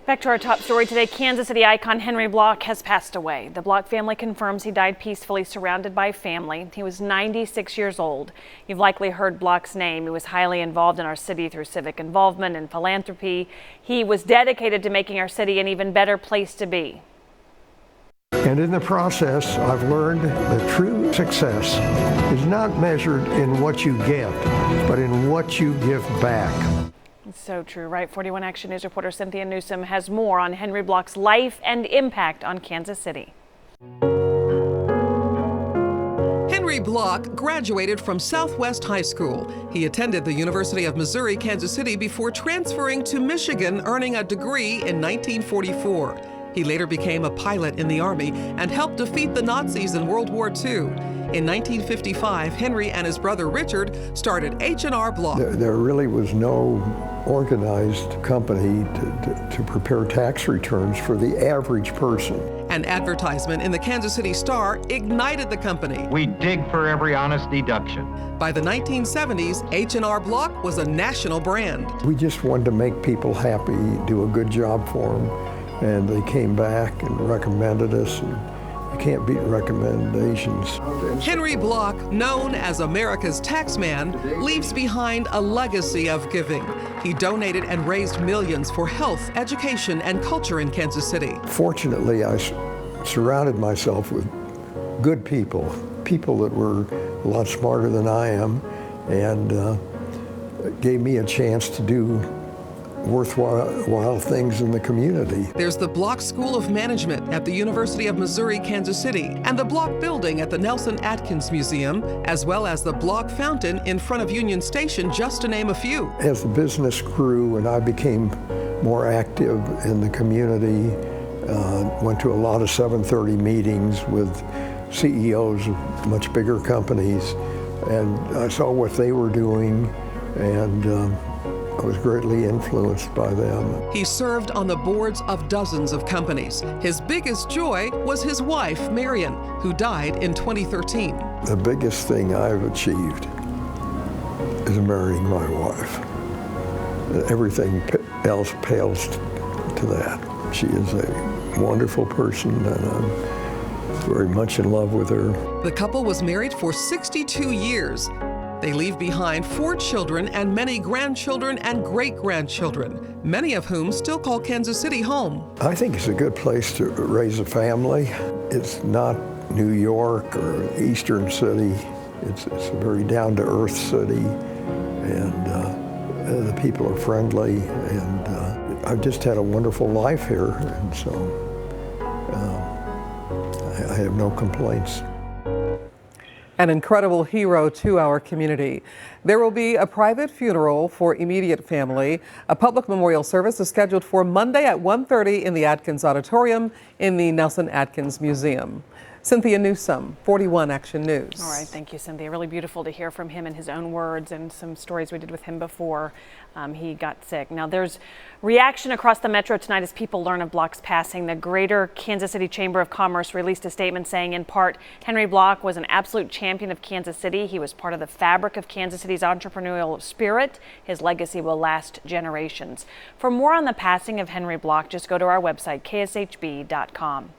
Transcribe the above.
Back to our top story today. Kansas City icon Henry Bloch has passed away. The Bloch family confirms he died peacefully surrounded by family. He was 96 years old. You've likely heard Bloch's name. He was highly involved in our city through civic involvement and philanthropy. He was dedicated to making our city an even better place to be. And in the process, I've learned that true success is not measured in what you get, but in what you give back. So true, right? 41 Action News reporter Cynthia Newsom has more on Henry Bloch's life and impact on Kansas City. Henry Bloch graduated from Southwest High School. He attended the University of Missouri, Kansas City before transferring to Michigan, earning a degree in 1944. He later became a pilot in the Army and helped defeat the Nazis in World War II. In 1955, Henry and his brother Richard started H&R Bloch. There really was no organized company to prepare tax returns for the average person. An advertisement in the Kansas City Star ignited the company. We dig for every honest deduction. By the 1970s, H&R Bloch was a national brand. We just wanted to make people happy, do a good job for them, and they came back and recommended us. And you can't beat recommendations. Henry Bloch, known as America's taxman, leaves behind a legacy of giving. He donated and raised millions for health, education, and culture in Kansas City. Fortunately, I surrounded myself with good people, people that were a lot smarter than I am, and gave me a chance to do worthwhile things in the community. There's the Bloch School of Management at the University of Missouri, Kansas City, and the Bloch Building at the Nelson Atkins Museum, as well as the Bloch Fountain in front of Union Station, just to name a few. As the business grew and I became more active in the community, went to a lot of 7:30 meetings with CEOs of much bigger companies, and I saw what they were doing, and I was greatly influenced by them. He served on the boards of dozens of companies. His biggest joy was his wife, Marion, who died in 2013. The biggest thing I've achieved is marrying my wife. Everything else pales to that. She is a wonderful person, and I'm very much in love with her. The couple was married for 62 years. They leave behind 4 children and many grandchildren and great-grandchildren, many of whom still call Kansas City home. I think it's a good place to raise a family. It's not New York or Eastern City. It's a very down-to-earth city, and the people are friendly, and I've just had a wonderful life here, and so I have no complaints. An incredible hero to our community. There will be a private funeral for immediate family. A public memorial service is scheduled for Monday at 1:30 in the Atkins Auditorium in the Nelson Atkins Museum. Cynthia Newsom, 41 Action News. All right, thank you, Cynthia. Really beautiful to hear from him in his own words and some stories we did with him before he got sick. Now, there's reaction across the metro tonight as people learn of Bloch's passing. The Greater Kansas City Chamber of Commerce released a statement saying, in part, Henry Bloch was an absolute champion of Kansas City. He was part of the fabric of Kansas City's entrepreneurial spirit. His legacy will last generations. For more on the passing of Henry Bloch, just go to our website, kshb.com.